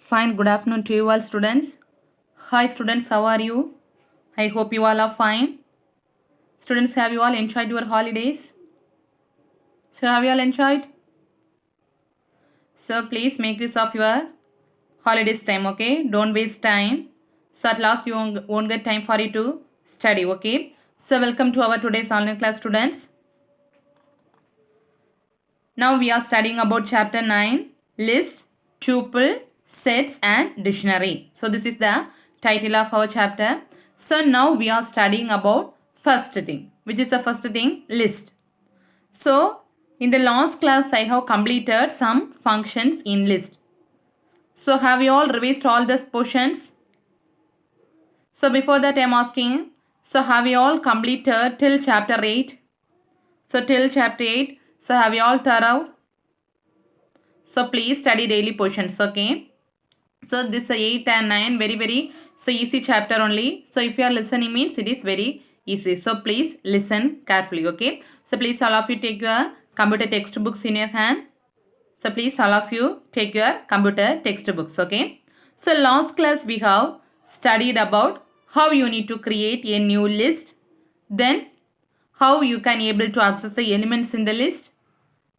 Fine, good afternoon to you all students. Hi students, how are you? I hope you all are fine. Students, have you all enjoyed your holidays? So have you all enjoyed? So please make use of your holidays time, okay? Don't waste time. So at last you won't get time for you to study, okay? So welcome to our today's online class students. Now we are studying about chapter 9, list, tuple, sets and dictionary. So this is the title of our chapter. So now we are studying about first thing. Which is the first thing? List. So in the last class I have completed some functions in list. So have you all revised all these portions? So before that I am asking, so have you all completed till chapter 8? So till chapter 8, so have you all thorough? So please study daily portions, okay? So this 8 and 9 very so easy chapter only. So if you are listening means it is very easy. So please listen carefully, okay? So please all of you take your computer textbooks in your hand. So please all of you take your computer textbooks, okay? So last class we have studied about how you need to create a new list. Then how you can able to access the elements in the list.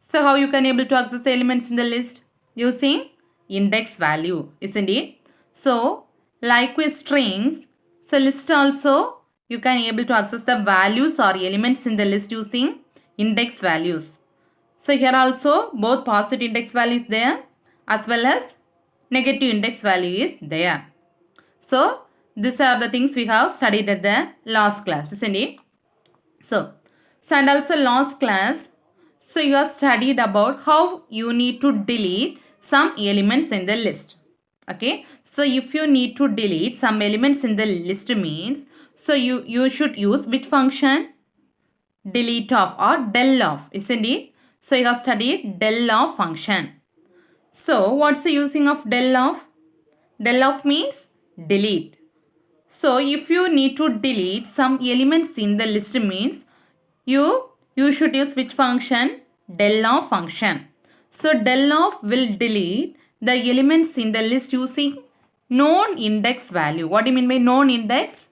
So how you can able to access the elements in the list? Using index value, isn't it? So like with strings, so list also you can able to access the values or elements in the list using index values. So here also both positive index value is there as well as negative index value is there. So these are the things we have studied at the last class, isn't it? So and also last class, so you have studied about how you need to delete some elements in the list. Okay. So if you need to delete some elements in the list means, so you should use which function? Delete off or del off, isn't it? So you have studied del off function. So what's the using of del off? Del off means delete. So if you need to delete some elements in the list means you should use which function? Del off function. So del off will delete the elements in the list using non-index value. What do you mean by non-index?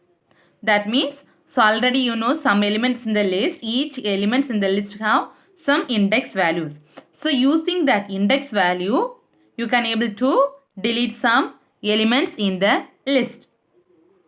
That means, so already you know some elements in the list, each elements in the list have some index values. So using that index value, you can able to delete some elements in the list.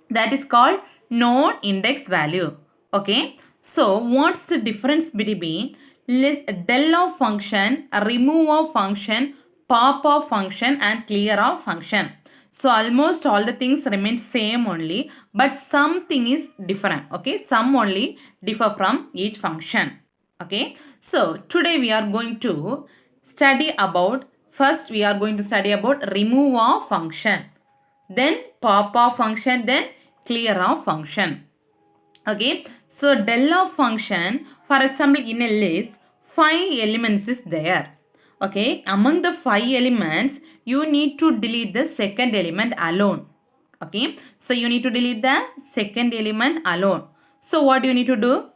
That is called non-index value. Okay. So what's the difference between list, del off function, remove off function, pop off function and clear off function? So almost all the things remain same only, but something is different. Okay. Some only differ from each function. Okay. So today we are going to study about, first we are going to study about remove off function, then pop off function, then clear off function. Okay. So del off function, for example, in a list, 5 elements is there. Okay. Among the 5 elements, you need to delete the second element alone. Okay. So you need to delete the second element alone. So what do you need to do?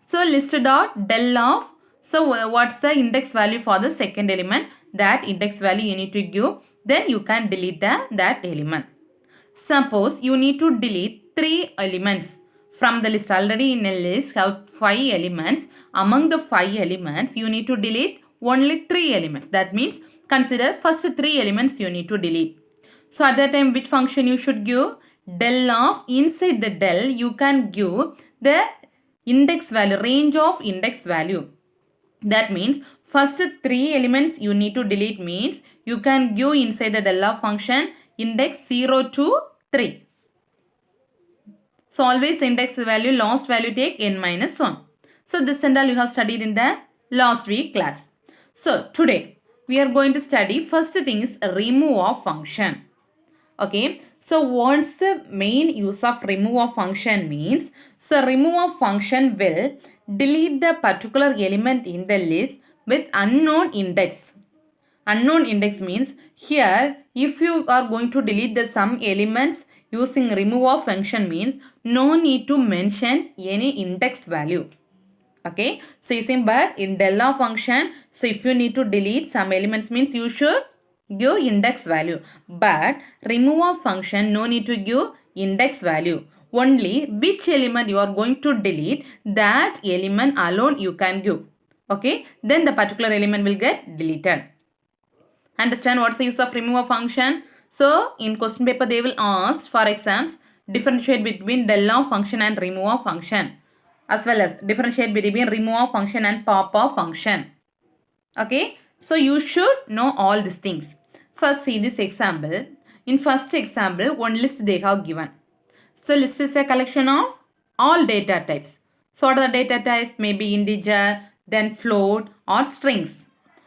So list dot del off. So what's the index value for the second element? That index value you need to give. Then you can delete that element. Suppose you need to delete 3 elements from the list. Already in a list have 5 elements. Among the 5 elements, you need to delete only 3 elements. That means consider first 3 elements you need to delete. So at that time, which function you should give? Del off. Inside the del, you can give the index value, range of index value. That means first 3 elements you need to delete means you can give inside the del off function index 0 to 3. So always index value, last value take n minus 1. So this and all you have studied in the last week class. So today we are going to study, first thing is remove off function. Okay. So what's the main use of remove off function means? So remove off function will delete the particular element in the list with unknown index. Unknown index means here if you are going to delete the some elements using remove off function means no need to mention any index value. Okay. So you see, but in del off function, so if you need to delete some elements means you should give index value. But remove of function, no need to give index value. Only which element you are going to delete, that element alone you can give. Okay, then the particular element will get deleted. Understand what's the use of remove a function? So in question paper they will ask for exams, differentiate between del of function and remove of function, as well as differentiate between remove of function and pop of function. Okay, so you should know all these things. First see this example. In first example, one list they have given. So list is a collection of all data types. So what are the data types? Maybe integer, then float or strings.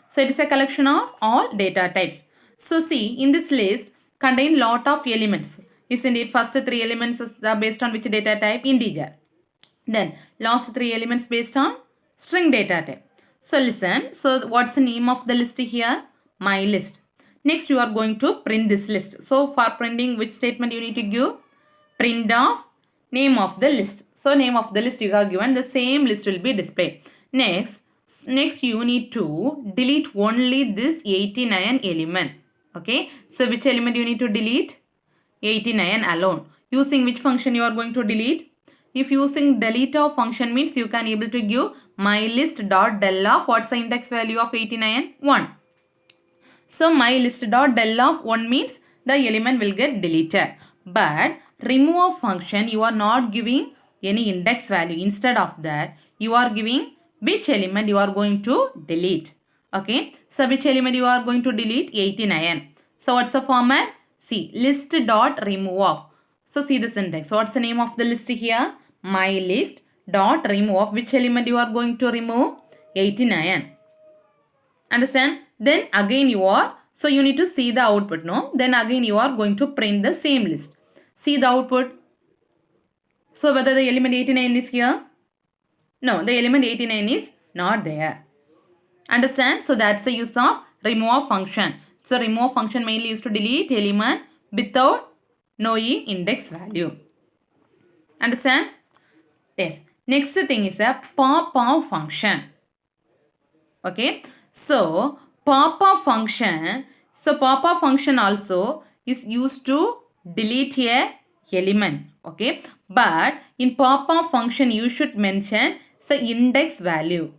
So it is a collection of all data types. So see, in this list contain lot of elements. Isn't it? First three elements are based on which data type? Integer. Then last three elements based on string data type. So listen. So what's the name of the list here? My list. Next you are going to print this list. So for printing, which statement you need to give? Print of name of the list. So name of the list you have given, the same list will be displayed. Next you need to delete only this 89 element. Okay, so which element you need to delete? 89 alone. Using which function you are going to delete? If using delete of function means you can able to give my list dot del of, what's the index value of 89? 1. So my list dot del of 1 means the element will get deleted. But remove of function, you are not giving any index value. Instead of that, you are giving which element you are going to delete. Okay, so which element you are going to delete? 89. So what's the format? See, list dot remove of. So see the syntax. What's the name of the list here? My list dot remove of. Which element you are going to remove? 89. Understand? Then again you are, so you need to see the output, no? Then again you are going to print the same list. See the output. So whether the element 89 is here? No, the element 89 is not there. Understand? So that's the use of remove function. So remove function mainly used to delete element without knowing index value. Understand? Yes. Next thing is a pop-off function. Okay. So pop-off function. So pop-off function also is used to delete a element. Okay. But in pop-off function you should mention the index value.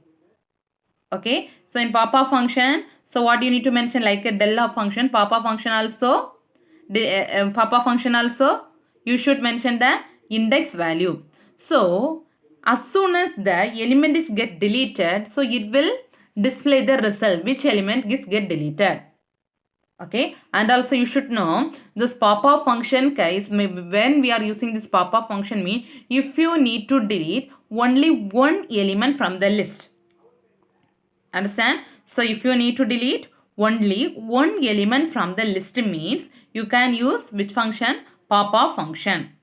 Okay. So in pop-off function, so what you need to mention, like a del of function, pop-off function also, pop-off function also, you should mention the index value. So as soon as the element is get deleted, so it will display the result, which element is get deleted. Okay, and also you should know this pop-off function case, when we are using this pop-off function mean if you need to delete only one element from the list. Understand? So if you need to delete only one element from the list means you can use which function? Pop-off function.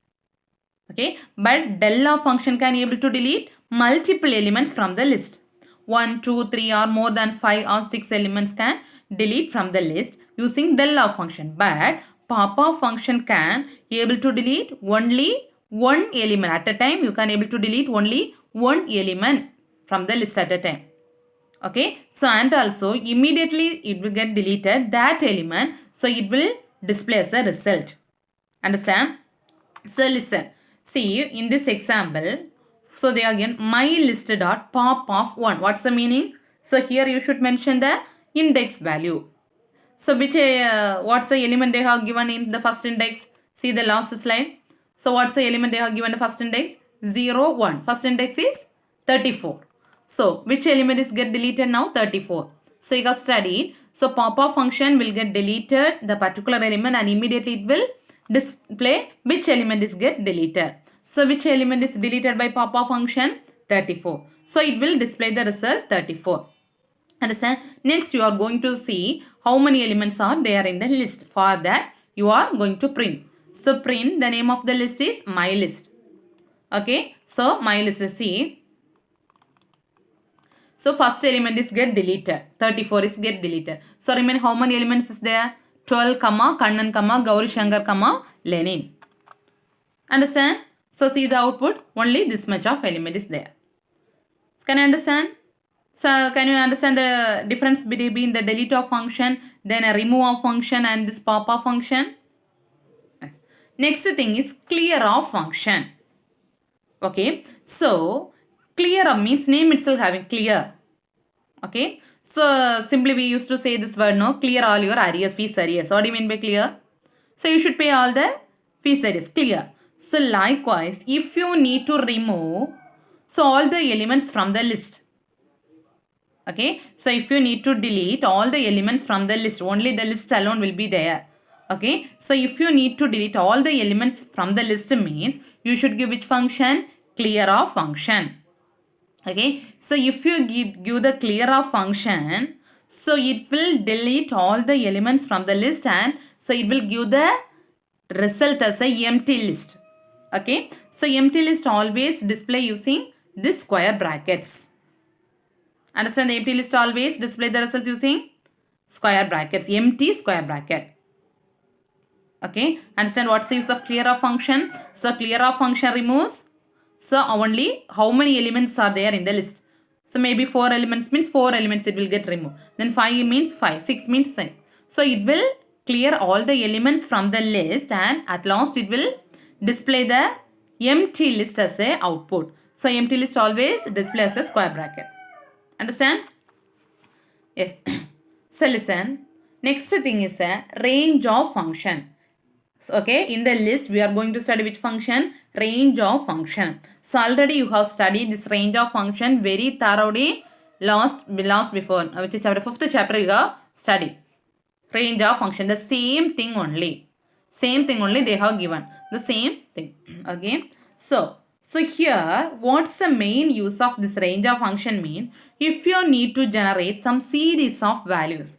Okay, but del of function can able to delete multiple elements from the list. 1, 2, 3 or more than 5 or 6 elements can delete from the list using del of function. But pop-off function can able to delete only one element at a time. You can able to delete only one element from the list at a time. Okay, so and also immediately it will get deleted that element, so it will display as a result. Understand? So listen, see in this example, so they are again my list dot pop of 1. What's the meaning? So here you should mention the index value. So which what's the element they have given in the first index? See the last slide. So what's the element they have given the first index? 0, 1. First index is 34. So which element is get deleted now? 34. So you got studied. So pop-off function will get deleted the particular element and immediately it will display which element is get deleted. So which element is deleted by pop-off function? 34. So it will display the result 34. Understand? Next you are going to see how many elements are there in the list. For that you are going to print. So print, the name of the list is my list. Okay. So my list is see. So first element is get deleted. 34 is get deleted. So remain how many elements is there? 12, Kannan, Gauri Shankar, Lenin. Understand? So see the output. Only this much of element is there. Can you understand? So can you understand the difference between the delete of function, then a remove of function and this pop of function? Yes. Next thing is clear of function. Okay, so clear of means name itself having clear. Okay, so simply we used to say this word, no, clear all your arrears, fees arrears. What do you mean by clear? So you should pay all the fees arrears, clear. So likewise, if you need to remove, so all the elements from the list. Okay, so if you need to delete all the elements from the list, only the list alone will be there. Okay, so if you need to delete all the elements from the list means you should give which function? Clear of function. Okay, so if you give the clear of function, so it will delete all the elements from the list and so it will give the result as a empty list. Okay, so empty list always display using this square brackets. Understand, the empty list always display the results using square brackets, empty square bracket. Okay, understand what's the use of clear of function? So clear of function removes, so only how many elements are there in the list. So maybe 4 elements means 4 elements it will get removed. Then 5 means 5, 6 means 6. So it will clear all the elements from the list and at last it will display the empty list as a output. So empty list always display as a square bracket. Understand? Yes. So listen. Next thing is a range of function. Okay, in the list we are going to study which function? Range of function. So already you have studied this range of function very thoroughly last before, which is chapter 5th chapter you have studied. Range of function, the same thing only. Same thing only they have given. The same thing. Okay. So here what's the main use of this range of function mean? If you need to generate some series of values.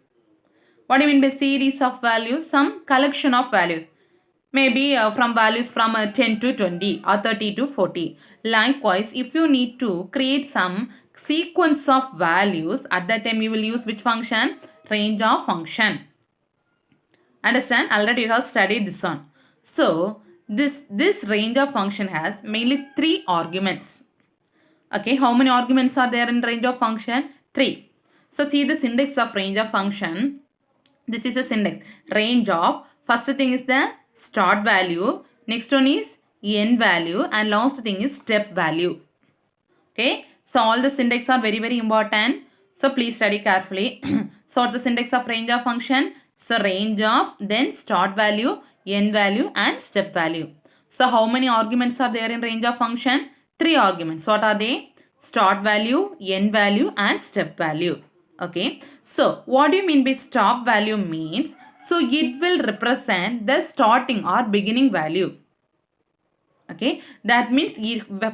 What do you mean by series of values? Some collection of values. Maybe from values from 10 to 20 or 30 to 40. Likewise, if you need to create some sequence of values, at that time you will use which function? Range of function. Understand? Already you have studied this one. So, this range of function has mainly 3 arguments. Okay, how many arguments are there in range of function? 3. So, see the syntax of range of function. This is a syntax. Range of, first thing is the start value, next one is end value and last thing is step value. Okay, so all the syntax are very important. So please study carefully. So what's the syntax of range of function? So range of, then start value, end value and step value. So how many arguments are there in range of function? 3 arguments. What are they? Start value, end value and step value. Okay, so what do you mean by stop value means? So it will represent the starting or beginning value. Okay, that means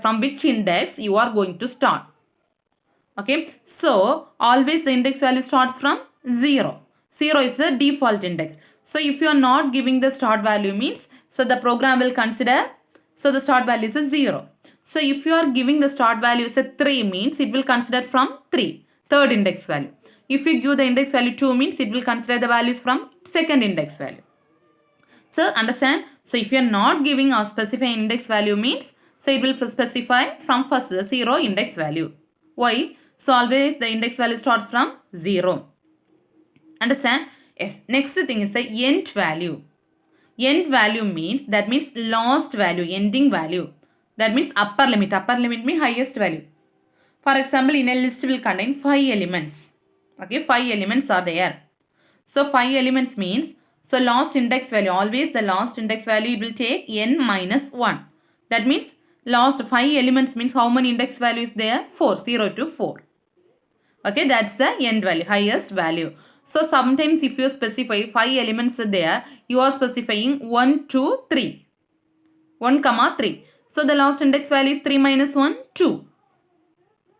from which index you are going to start. Okay, so always the index value starts from 0. 0 is the default index. So if you are not giving the start value means, so the program will consider, so the start value is a 0. So if you are giving the start value as a 3 means it will consider from 3, third index value. If you give the index value 2 means it will consider the values from second index value. So understand? So if you are not giving or specifying index value means, so it will specify from first 0 index value. Why? So always the index value starts from 0. Understand? Yes. Next thing is the end value. End value means, that means last value, ending value. That means upper limit. Upper limit means highest value. For example, in a list will contain 5 elements. Okay, 5 elements are there. So 5 elements means, so last index value, always the last index value it will take n minus 1. That means last 5 elements means how many index value is there? 4, 0 to 4. Okay, that's the end value, highest value. So sometimes if you specify 5 elements are there, you are specifying 1, 2, 3. 1, 3. So the last index value is 3 minus 1, 2.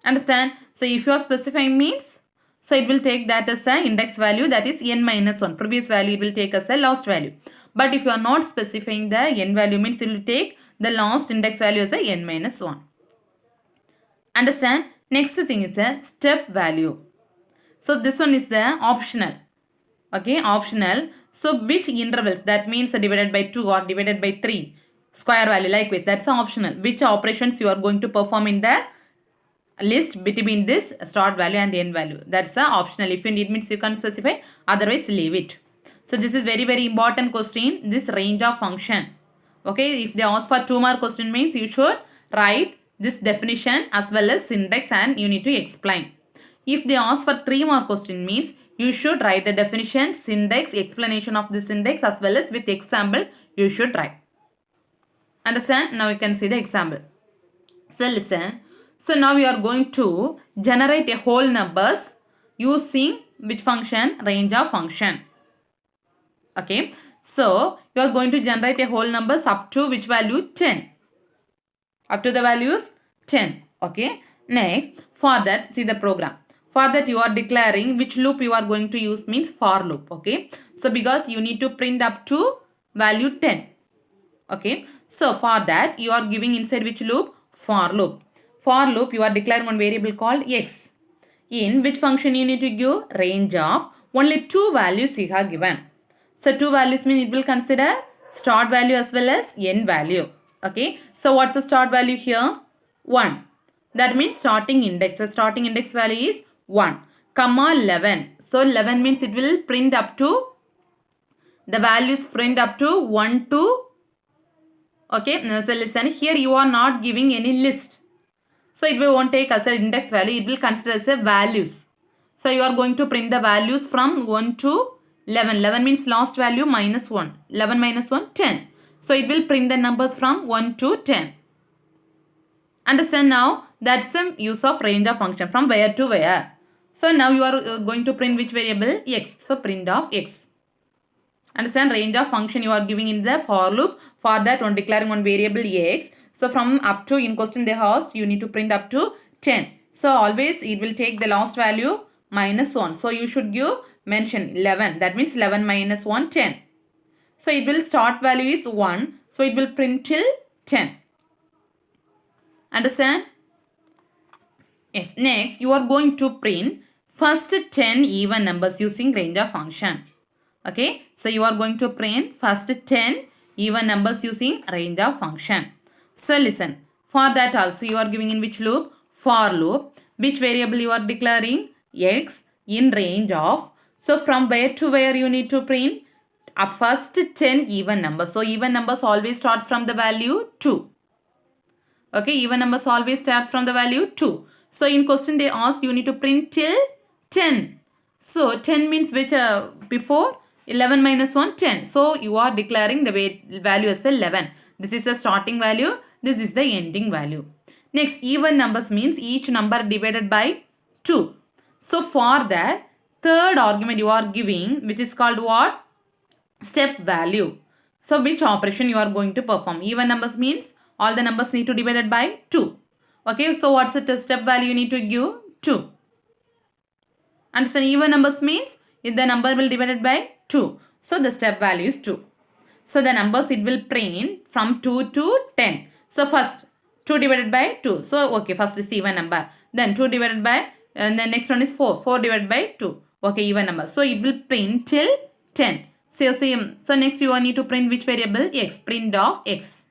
Understand? So if you are specifying means, so it will take that as an index value, that is n minus 1. Previous value it will take as a last value. But if you are not specifying the n value means it will take the last index value as a n minus 1. Understand? Next thing is a step value. So this one is the optional. Okay, optional. So which intervals, that means divided by 2 or divided by 3. Square value likewise, that's optional. Which operations you are going to perform in the list between this start value and end value. That's the optional. If you need means you can specify, otherwise leave it. So this is very important question, this range of function. Okay, if they ask for 2 mark question means you should write this definition as well as syntax and you need to explain. If they ask for 3 mark question means you should write the definition, syntax, explanation of the syntax as well as with example you should write. Understand? Now you can see the example. So listen. So now we are going to generate a whole numbers using which function? Range of function. Okay. So you are going to generate a whole numbers up to which value? 10. Up to the values 10. Okay. Next, for that, see the program. For that you are declaring which loop you are going to use means for loop. Okay. So because you need to print up to value 10. Okay. So for that you are giving inside which loop? For loop. For loop you are declaring one variable called x. In which function you need to give? Range of only 2 values you have given. So 2 values mean it will consider start value as well as end value. Okay. So what's the start value here? 1. That means starting index. The starting index value is 1, comma 11. So 11 means it will print up to, the values print up to 1 to, okay. So listen, here you are not giving any list. So it won't take as an index value, it will consider as a values. So you are going to print the values from 1 to 11. 11 means last value minus 1. 11 minus 1, 10. So it will print the numbers from 1 to 10. Understand now? That's the use of range of function from where to where. So now you are going to print which variable? X. So print of x. Understand? Range of function you are giving in the for loop. For that one declaring one variable x. So from up to, in question they asked, you need to print up to 10. So always it will take the last value minus 1. So you should give mention 11. That means 11 minus 1, 10. So it will start value is 1. So it will print till 10. Understand? Yes. Next you are going to print first 10 even numbers using range of function. Okay. So you are going to print first 10 even numbers using range of function. So listen, for that also you are giving in which loop? For loop. Which variable you are declaring? X in range of. So from where to where you need to print? First 10 even numbers. So even numbers always starts from the value 2. Okay, even numbers always starts from the value 2. So in question they ask you need to print till 10. So 10 means which before 11 minus 1, 10. So you are declaring the value as 11. This is the starting value. This is the ending value. Next, even numbers means each number divided by 2. So for that, third argument you are giving, which is called what? Step value. So which operation you are going to perform? Even numbers means all the numbers need to be divided by 2. Okay, so what's the step value you need to give? 2. Understand? Even numbers means if the number will divided by 2. So the step value is 2. So the numbers it will print from 2 to 10. So first 2 divided by 2. So okay, first is even number. Then 2 divided by, and then next one is 4. 4 divided by 2. Okay, even number. So it will print till 10. So next you need to print which variable? X. Print of x.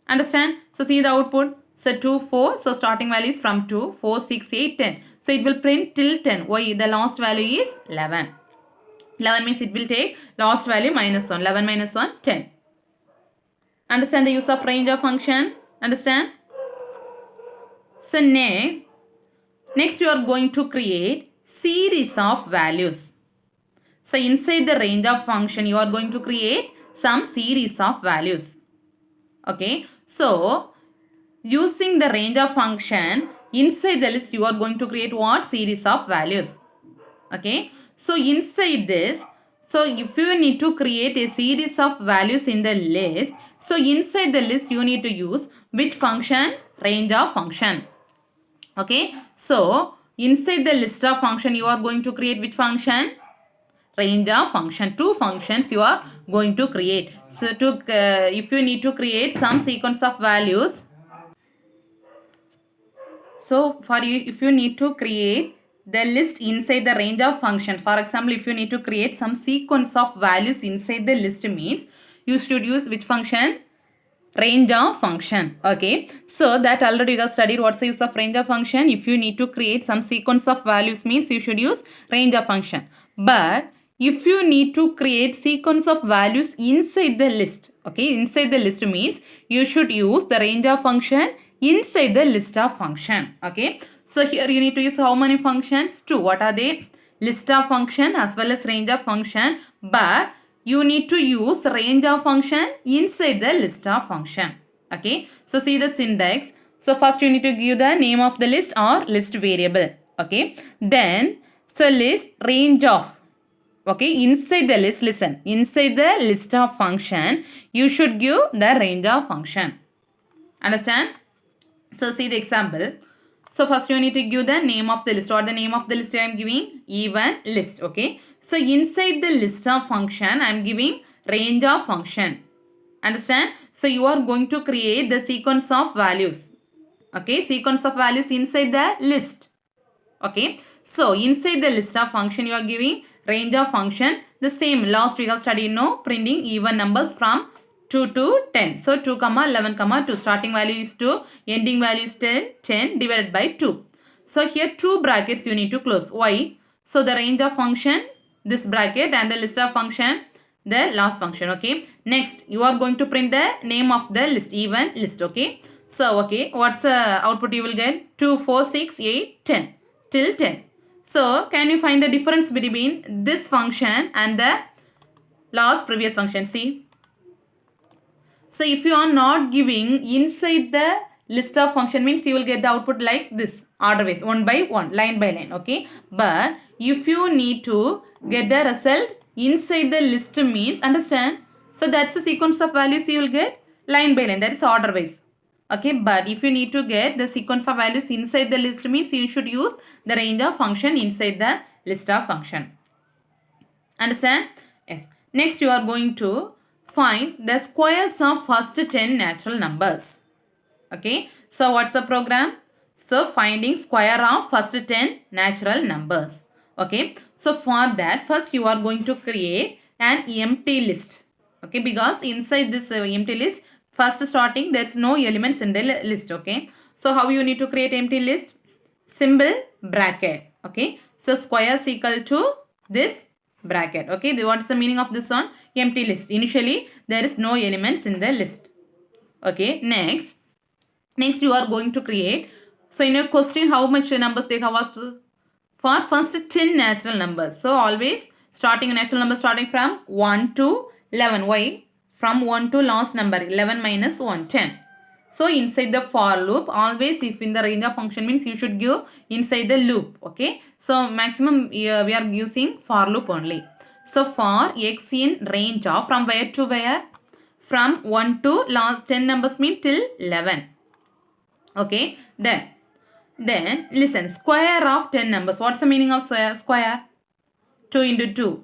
Understand? So see the output. So 2, 4. So starting value is from 2, 4, 6, 8, 10. So it will print till 10. Why? The last value is 11. 11 means it will take last value minus 1. 11 minus 1, 10. Understand the use of range of function? Understand? So next you are going to create series of values. So inside the range of function you are going to create some series of values. Okay. So using the range of function inside the list you are going to create what? Series of values. Okay. So inside this, so if you need to create a series of values in the list, so inside the list you need to use which function? Range of function. Okay. So inside the list of function you are going to create which function? Range of function. 2 functions you are going to create. So if you need to create some sequence of values, so for you, if you need to create the list inside the range of function, for example, if you need to create some sequence of values inside the list means you should use which function? range of function. Okay, so that already you have studied what's the use of range of function. If you need to create some sequence of values means you should use range of function. But if you need to create sequence of values inside the list, okay, inside the list means you should use the range of function inside the list of function. Okay, so here you need to use how many functions? Two. What are they? List of function as well as range of function. But you need to use range of function inside the list of function. Okay, so see the syntax. So first you need to give the name of the list or list variable. Okay, then so list range of. Okay, inside the list, listen, inside the list of function you should give the range of function. Understand? So see the example. So first you need to give the name of the list. Or the name of the list I am giving? Even list. Okay. So inside the list of function I am giving range of function. Understand? So you are going to create the sequence of values. Okay. Sequence of values inside the list. Okay. So inside the list of function you are giving range of function. The same last we have studied no printing even numbers from 2 to 10. So 2, 11, 2. Starting value is 2. Ending value is 10. 10 divided by 2. So here 2 brackets you need to close. Why? So the range of function, this bracket, and the list of function, the last function. Okay. Next, you are going to print the name of the list, even list. Okay. So, okay. What's the output you will get? 2, 4, 6, 8, 10. Till 10. So, can you find the difference between this function and the last previous function? See. So if you are not giving inside the list of function means you will get the output like this, order wise, one by one, line by line. Okay. But if you need to get the result inside the list means, understand? So that's the sequence of values you will get line by line, that is order wise. Okay. But if you need to get the sequence of values inside the list means you should use the range of function inside the list of function. Understand? Yes. Next you are going to find the squares of first 10 natural numbers. Okay. So what's the program? So finding square of first 10 natural numbers. Okay. So for that first you are going to create an empty list. Okay. Because inside this empty list first starting there's no elements in the list. Okay. So how you need to create empty list? Symbol bracket. Okay. So square is equal to this bracket. Okay. What's the meaning of this one? Empty list. Initially there is no elements in the list. Okay. Next you are going to create. So in your question how much numbers they have asked? For first 10 natural numbers. So always starting a natural number starting from 1 to 11. Why? From 1 to last number 11 minus 1, 10. So inside the for loop, always if in the range of function means you should give inside the loop. Okay. So maximum we are using for loop only. So for x in range of from where to where? From 1 to last 10 numbers mean till 11. Okay. Then listen, square of 10 numbers. What's the meaning of square? 2 into 2.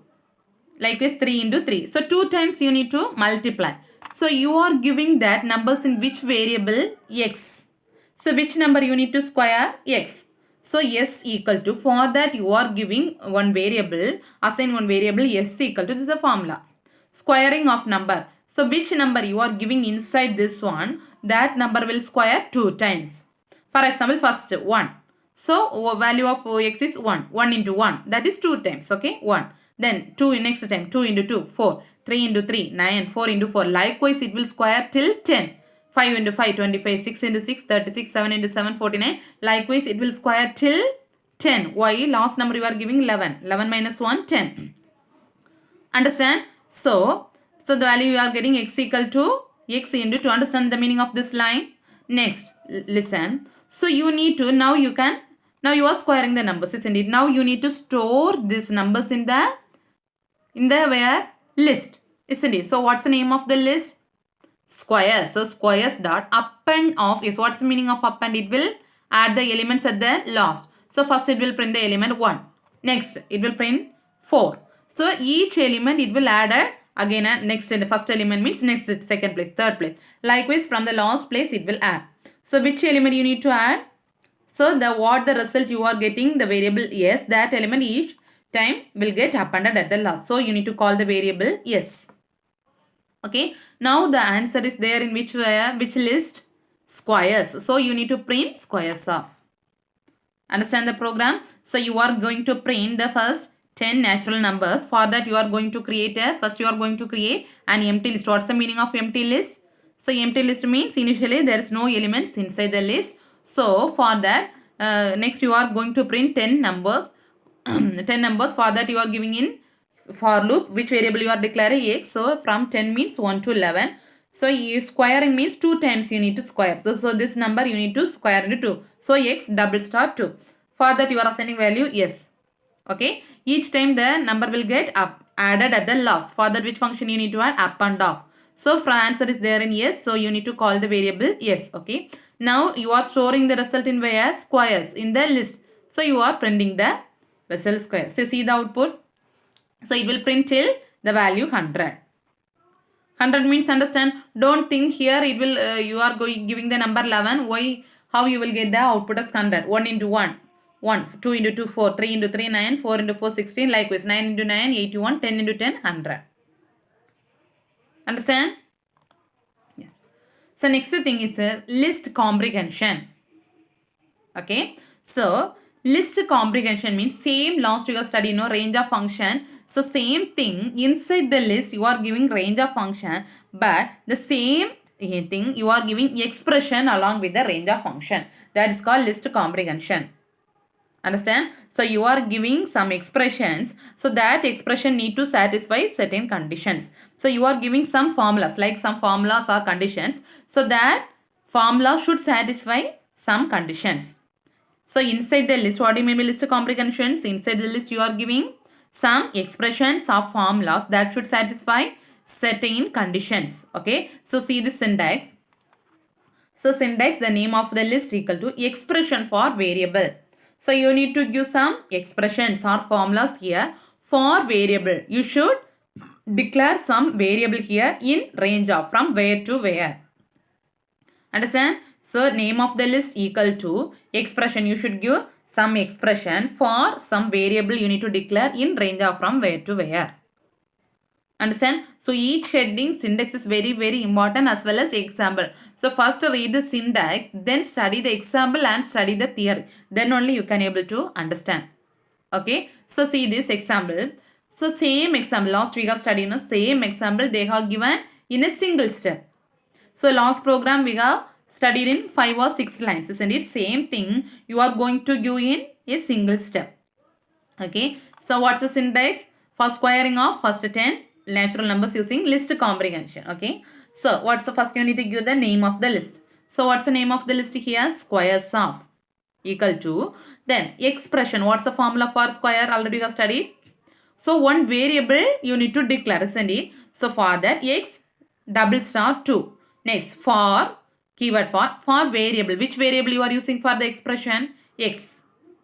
Likewise 3 into 3. So 2 times you need to multiply. So you are giving that numbers in which variable? X. So which number you need to square? X. So s equal to, for that you are giving one variable, assign one variable s equal to, this is a formula. Squaring of number. So which number you are giving inside this one, that number will square 2 times. For example, first 1. So value of x is 1. 1 into 1. That is 2 times. Okay. 1. Then 2 in next time. 2 into 2. 4. 3 into 3. 9. 4 into 4. Likewise it will square till 10. 5 into 5. 25. 6 into 6. 36. 7 into 7. 49. Likewise it will square till 10. Why? Last number you are giving 11. 11 minus 1. 10. Understand? So the value you are getting x equal to x into 2. Understand the meaning of this line? Next, listen. So you need to, now you are squaring the numbers, isn't it? Now you need to store these numbers in the where? List, isn't it? So what's the name of the list? Squares. So squares dot append of is, what's the meaning of append? It will add the elements at the last. So first it will print the element 1. Next it will print 4. So each element it will add again next, the first element means next, second place, third place. Likewise from the last place it will add. So which element you need to add? So what the result you are getting, the variable yes, that element each time will get appended at the last. So you need to call the variable yes. Okay, now the answer is there in which list? Squares. So you need to print squares of. Understand the program? So you are going to print the first 10 natural numbers. For that you are going to create an empty list. What's the meaning of empty list? So empty list means initially there is no elements inside the list. So for that next you are going to print 10 numbers. 10 numbers. For that you are giving in for loop which variable you are declaring x. So from 10 means 1 to 11. So squaring means 2 times you need to square. So this number you need to square into 2. So x double star 2. For that you are assigning value yes. Okay. Each time the number will get added at the last. For that which function you need to add? Up and off. So for answer is there in yes. So you need to call the variable yes. Okay. Now you are storing the result in where? Squares in the list. So you are printing the result square. So see the output. So it will print till the value 100. 100 means understand. Don't think here it will you are giving the number 11. Why? How you will get the output as 100? 1 into 1. 1. 2 into 2 4. 3 into 3 9. 4 into 4 16. Likewise 9 into 9 81. 10 into 10 100. Understand? Yes. So next thing is list comprehension. Okay. So list comprehension means same last you have studied range of function. So same thing inside the list you are giving range of function, but the same thing you are giving expression along with the range of function. That is called list comprehension. Understand? So you are giving some expressions. So that expression need to satisfy certain conditions. So you are giving some formulas, like some formulas or conditions. So that formula should satisfy some conditions. So inside the list, what do you mean by list comprehensions? Inside the list you are giving some expressions or formulas that should satisfy certain conditions. Okay. So see the syntax. So syntax, the name of the list equal to expression for variable. So you need to give some expressions or formulas here for variable. You should declare some variable here in range of from where to where. Understand? So name of the list equal to expression. You should give some expression for some variable you need to declare in range of from where to where. Understand? So each heading syntax is very important as well as example. So first read the syntax, then study the example and study the theory. Then only you can able to understand. Okay. So see this example. So same example, last week of study, same example they have given in a single step. So last program we have studied in 5 or 6 lines, isn't it? Same thing you are going to give in a single step. Okay. So what's the syntax? For squaring of first 10 natural numbers using list comprehension. Okay. So what's the first you need to give the name of the list. So what's the name of the list here? Squares of equal to. Then expression. What's the formula for square? Already you have studied. So one variable you need to declare, isn't it? So for that x double star 2. Next for keyword for variable. Which variable you are using for the expression? X.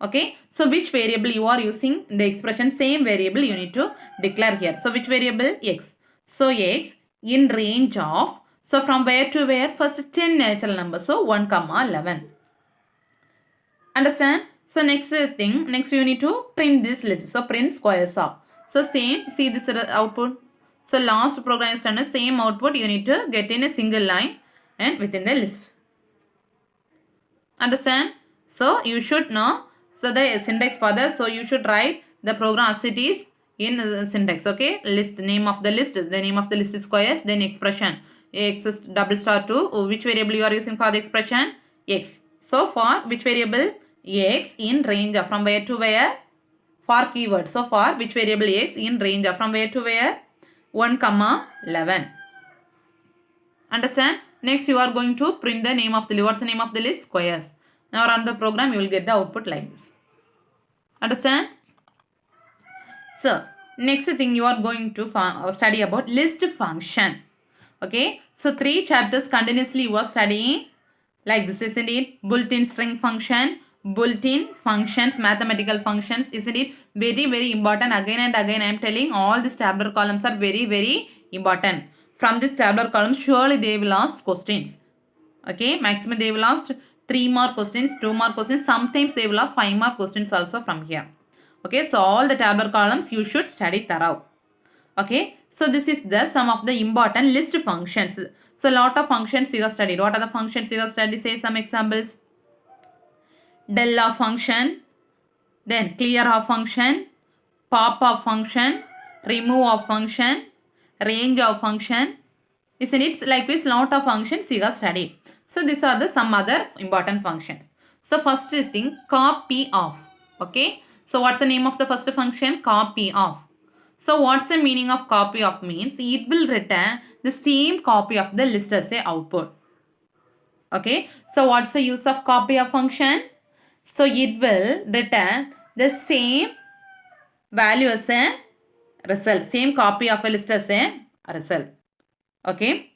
Okay. So which variable you are using the expression? Same variable you need to declare here. So which variable? X. So x in range of. So from where to where? First 10 natural numbers. So 1, 11. Understand? So next thing. Next you need to print this list. So print squares of. So same. See this output. So last program is done. Same output you need to get in a single line and within the list. Understand? So you should know. So the syntax for this. So you should write the program as it is in syntax. Okay. List, name of the list. The name of the list is squares. Then expression. X is double star 2. Which variable you are using for the expression? X. So for which variable? X in range of from where to where? For keyword. So for which variable x in range of from where to where? 1, 11. Understand? Next you are going to print the name of the list. What's the name of the list? Squares. Now run the program, you will get the output like this. Understand? So next thing you are going to study about list function. Okay. So 3 chapters continuously you are studying like this, isn't it? Built-in string function, built-in functions, mathematical functions, isn't it? Very important. Again and again I am telling all these tabular columns are very important. From this tabular columns surely they will ask questions. Okay. Maximum they will ask 3 more questions, 2 more questions. Sometimes they will ask 5 more questions also from here. Okay. So all the tabular columns you should study thorough. Okay. So this is the some of the important list functions. So lot of functions you have studied. What are the functions you have studied? Say some examples. Del of function, then clear of function, pop of function, remove of function, range of function. Isn't it? Like this lot of functions you have studied. So these are the some other important functions. So first is thing copy of. Okay. So what's the name of the first function? Copy of. So what's the meaning of copy of means? It will return the same copy of the list as a output. Okay. So what's the use of copy of function? So it will return the same value as a result. Same copy of a list as a result. Okay.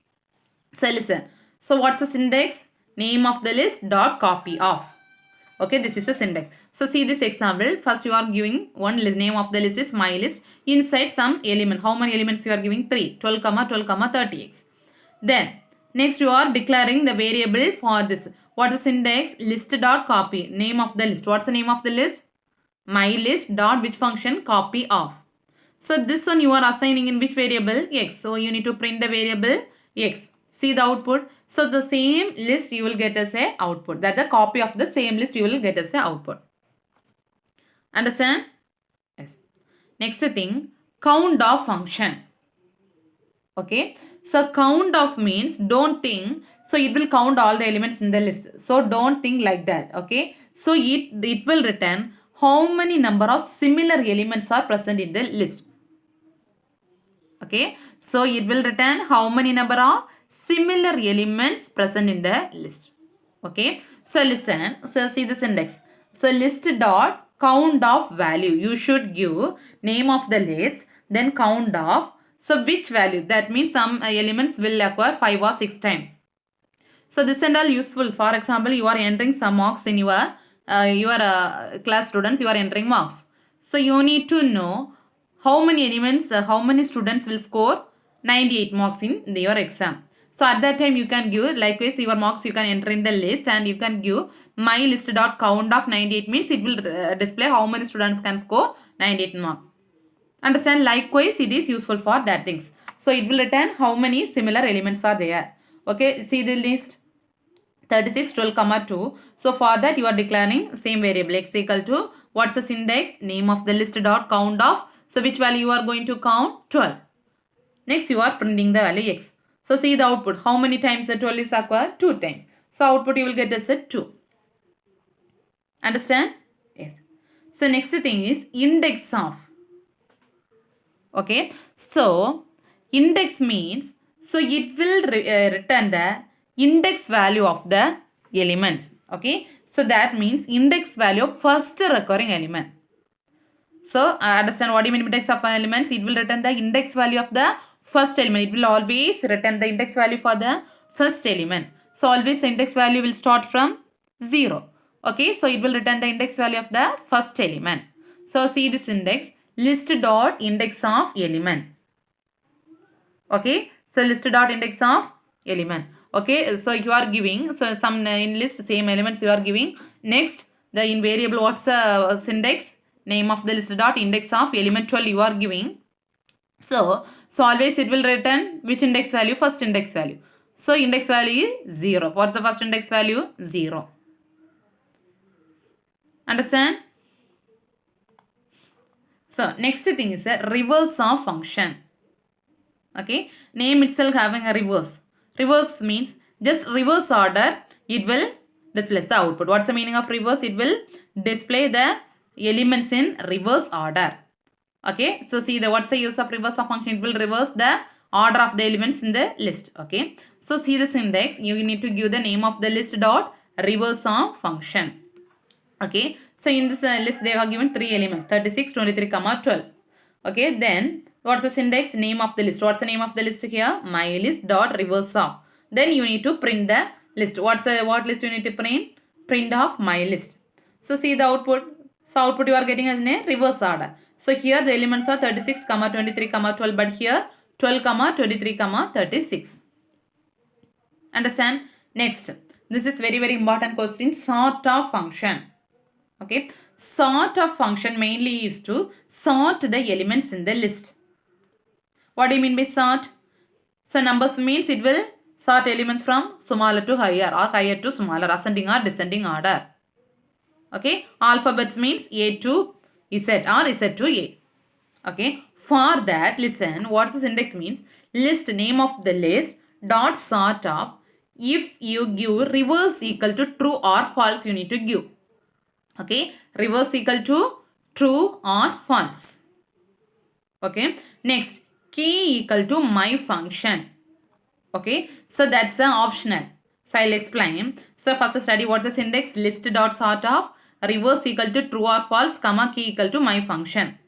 So listen. So what's the syntax? Name of the list dot copy of. Okay, this is a syntax. So see this example. First you are giving one list. Name of the list is my list. Inside some element. How many elements you are giving? 3. 12, 12, 30x. Then next you are declaring the variable for this. What is the syntax? List dot copy. Name of the list. What's the name of the list? My list dot which function? Copy of. So this one you are assigning in which variable? X. So you need to print the variable X. See the output. So the same list you will get as a output. That the copy of the same list you will get as a output. Understand? Yes. Next thing, count of function. Okay. So count of means don't think. So it will count all the elements in the list. So don't think like that. Okay. So it will return how many number of similar elements are present in the list. Okay. So it will return how many number of similar elements present in the list. Okay. So listen. So see this index. So list dot count of value. You should give name of the list, then count of. So which value? That means some elements will occur 5 or 6 times. So this and all useful. For example, you are entering some marks in your class students. You are entering marks. So you need to know how many elements, how many students will score 98 marks in your exam. So at that time you can give likewise your marks you can enter in the list and you can give my list dot count of 98 means it will display how many students can score 98 marks. Understand? Likewise it is useful for that things. So it will return how many similar elements are there. Okay, see the list 36, 12, 2. So for that you are declaring same variable x equal to what's the syntax? Name of the list dot count of. So which value you are going to count? 12. Next you are printing the value x. So see the output. How many times the 12 is acquired? 2 times. So output you will get as a 2. Understand? Yes. So next thing is index of. Okay. So index means so it will return the index value of the elements. Okay. So that means index value of first recurring element. So understand what do you mean index of elements? It will return the index value of the first element. It will always return the index value for the first element. So always the index value will start from 0. Okay. So it will return the index value of the first element. So see this index list dot index of element. Okay. So list dot index of element. Okay. So you are giving so some in list same elements you are giving. Next the in variable what's the syntax? Name of the list dot index of element 12 you are giving. So always it will return which index value? First index value. So index value is 0. What's the first index value? 0. Understand? So next thing is the reverse of function. Okay. Name itself having a reverse. Reverse means just reverse order it will display the output. What's the meaning of reverse? It will display the elements in reverse order. Okay. So see what's the use of reverse of function? It will reverse the order of the elements in the list. Okay. So see this index. You need to give the name of the list dot reverse of function. Okay. So in this list they are given 3 elements 36, 23, 12. Okay. Then what's the syntax? Name of the list. What's the name of the list here? My list dot reverse of. Then you need to print the list. What list you need to print? Print of my list. So see the output. So output you are getting as in a reverse order. So here the elements are 36, 23, 12 but here 12, 23, 36. Understand? Next. This is very very important question. Sort of function. Okay. Sort of function mainly is to sort the elements in the list. What do you mean by sort? So numbers means it will sort elements from smaller to higher or higher to smaller, ascending or descending order. Okay. Alphabets means A to Z or Z to A. Okay. For that, listen, what's the syntax means? List name of the list dot sort of. If you give reverse equal to true or false, you need to give. Okay. Reverse equal to true or false. Okay. Next, key equal to my function. Okay. So that's the optional. So I'll explain. So first study what's the syntax? List dot sort of reverse equal to true or false, comma key equal to my function.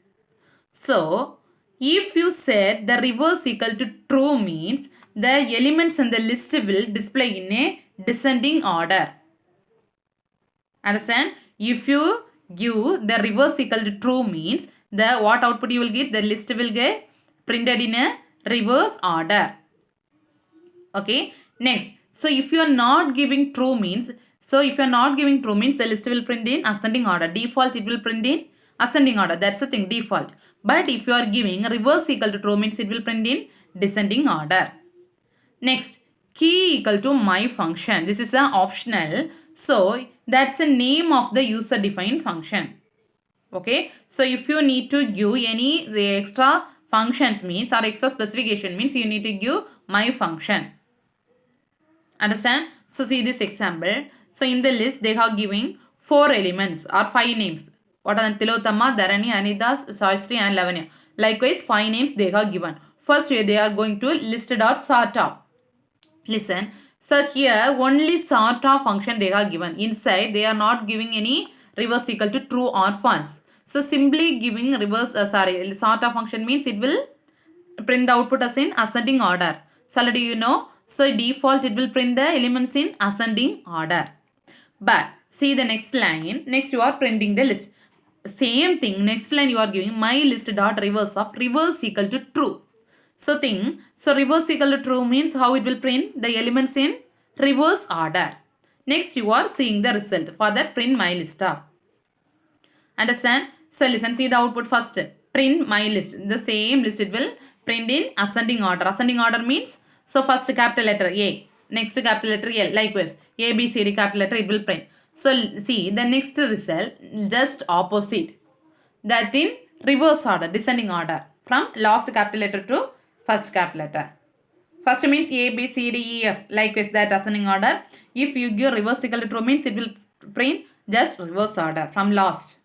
So if you said the reverse equal to true means the elements in the list will display in a descending order. Understand? If you give the reverse equal to true means the what output you will get? The list will get printed in a reverse order. Okay. Next. So if you are not giving true means, the list will print in ascending order. Default it will print in ascending order. That's the thing, default. But if you are giving reverse equal to true means it will print in descending order. Next, key equal to my function. This is an optional. So that's the name of the user defined function. Okay. So if you need to give any the extra functions means or extra specification means you need to give my function. Understand? So see this example. So in the list they have giving 4 elements or 5 names. What are Tilotama, Dharani, Anida, Sastri and Lavanya. Likewise 5 names they have given. First they are going to list dot sort of. Listen. So here only sort of function they are given. Inside they are not giving any reverse equal to true or false. So simply giving reverse sort of function means it will print the output as in ascending order. So already you know. So default it will print the elements in ascending order. But see the next line. Next you are printing the list. Same thing. Next line you are giving my list dot reverse of reverse equal to true. So reverse equal to true means how it will print the elements in reverse order. Next you are seeing the result. For that print my list of. Understand? So listen, see the output first. Print my list. The same list it will print in ascending order. Ascending order means so first capital letter A, next capital letter L, likewise A, B, C, D capital letter it will print. So see the next result just opposite, that in reverse order, descending order from last capital letter to first capital letter. First means A, B, C, D, E, F, likewise that ascending order. If you give reverse equal to true means it will print just reverse order from last.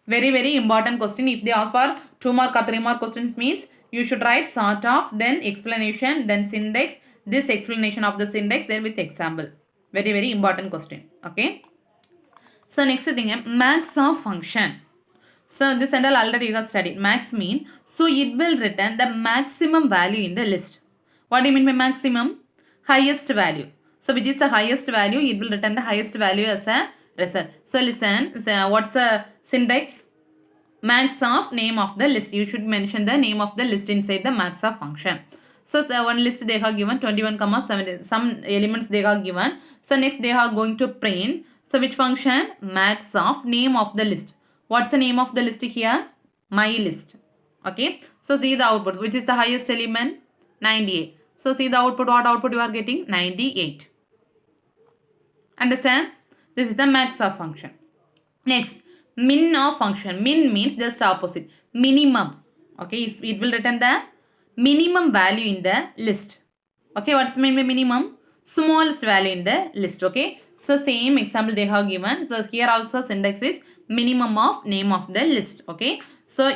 Very very important question. If they offer 2 mark or 3 mark questions means you should write sort of, then explanation, then syntax, this explanation of the syntax, then with example. Very very important question. Okay. So next thing, max of function. So this and all already you have studied. Max mean, so it will return the maximum value in the list. What do you mean by maximum? Highest value. So which is the highest value, it will return the highest value as a result. So listen, so what's the syntax? Max of name of the list. You should mention the name of the list inside the max of function. So one list they have given 21, 70. Some elements they have given. So next they are going to print. So which function? Max of name of the list. What's the name of the list here? My list. Okay. So see the output. Which is the highest element? 98. So see the output. What output you are getting? 98. Understand? This is the max of function. Next, min of function. Min means just opposite. Minimum. Okay. It will return the minimum value in the list. Okay. What's mean by minimum? Smallest value in the list. Okay. So same example they have given. So here also syntax is minimum of name of the list. Okay. So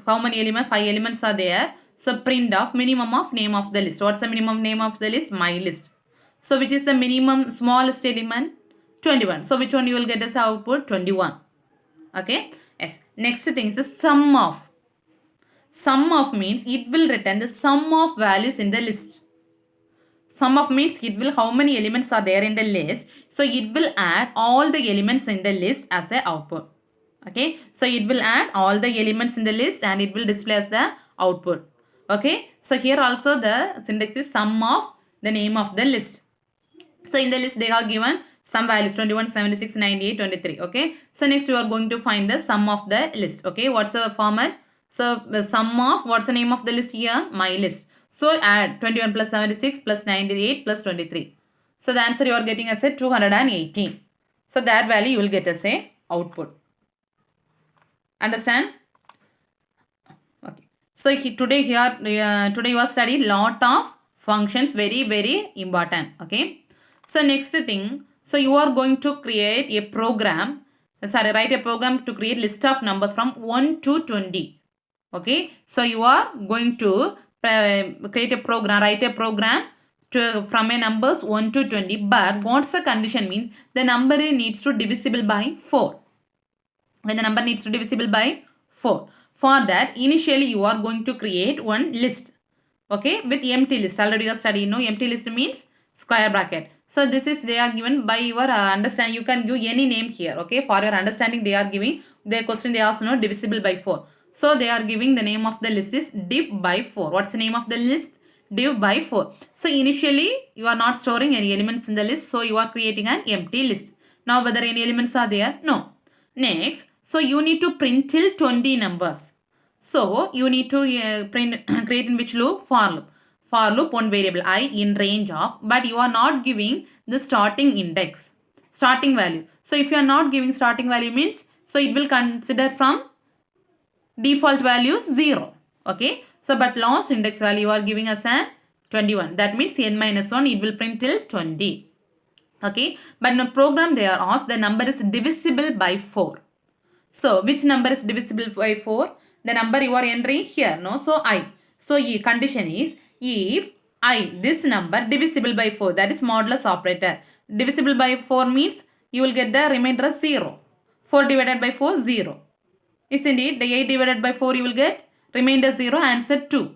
how many elements? 5 elements are there. So print of minimum of name of the list. What's the minimum name of the list? My list. So which is the minimum smallest element? 21. So which one you will get as output? 21. Okay. Yes. Next thing is the sum of. Sum of means it will return the sum of values in the list. Sum of means it will how many elements are there in the list. So it will add all the elements in the list as a output. Okay. So it will add all the elements in the list and it will display as the output. Okay. So here also the syntax is sum of the name of the list. So in the list they have given some values 21, 76, 98, 23. Okay. So next you are going to find the sum of the list. Okay. What's the format? So the sum of, what's the name of the list here? My list. So add 21 plus 76 plus 98 plus 23. So the answer you are getting as a 218. So that value you will get as a output. Understand? Okay. So today you are studying lot of functions, very important. Okay. So next thing, so you are going to create a program. Write a program to create list of numbers from 1 to 20. Okay. So you are going to create a program, write a program from a numbers 1 to 20. But what's the condition means? The number needs to divisible by 4. When the number needs to divisible by 4. For that, initially you are going to create one list. Okay, with empty list. Already you are studying, no? Empty list means square bracket. So this is, they are given by your understanding. You can give any name here. Okay, for your understanding they are giving, their question they ask, no, divisible by 4. So they are giving the name of the list is div by 4. What's the name of the list? Div by 4. So initially you are not storing any elements in the list. So you are creating an empty list. Now whether any elements are there? No. Next, so you need to print till 20 numbers. So you need to create in which loop? For loop. For loop one variable I in range of, but you are not giving the starting index, starting value. So if you are not giving starting value means, so it will consider from default value 0. Okay. So but last index value you are giving us a 21. That means n minus 1 it will print till 20. Okay. But in the program they are asked the number is divisible by 4. So which number is divisible by 4? The number you are entering here, no? So I. So condition is if I, this number divisible by 4, that is modulus operator. Divisible by 4 means you will get the remainder 0. 4 divided by 4, 0. Isn't it? The 8 divided by 4 you will get remainder 0, answer 2.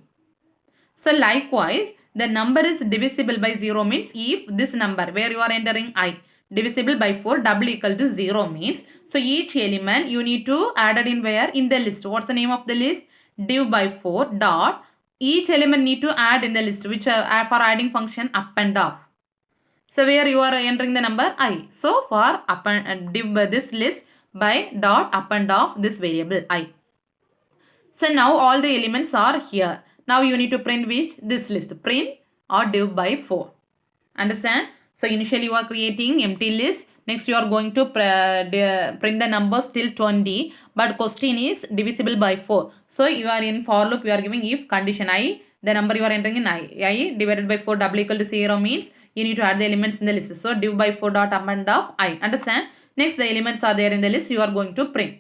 So likewise, the number is divisible by 0 means if this number where you are entering I divisible by 4 double equal to 0 means, so each element you need to add it in where? In the list. What's the name of the list? Div by 4 dot. Each element need to add in the list, which for adding function up and off. So where you are entering the number I. So for up and div by this list by dot up and off this variable I. So now all the elements are here. Now you need to print which? This list. Print or div by 4. Understand? So initially you are creating empty list. Next you are going to print the numbers till 20. But question is divisible by 4. So you are in for loop, you are giving if condition I, the number you are entering in I divided by 4 double equal to 0 means you need to add the elements in the list. So div by 4 dot up and off I. Understand? Next the elements are there in the list, you are going to print.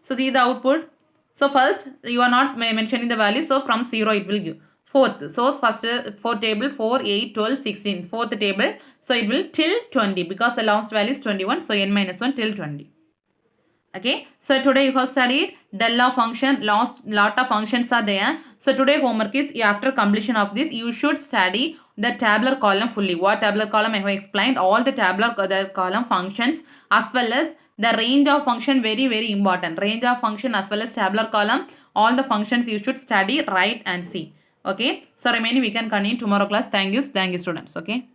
So see the output. So first you are not mentioning the value. So from 0 it will give. Fourth. So first fourth table 4, 8, 12, 16. Fourth table. So it will till 20 because the last value is 21. So n minus 1 till 20. Okay. So today you have studied del of function. Lot of functions are there. So today homework is after completion of this you should study the tabular column fully. What tabular column I have explained? All the tabular column functions as well as the range of function, very important. Range of function as well as tabular column. All the functions you should study, write and see. Okay. So remaining we can continue tomorrow class. Thank you students. Okay.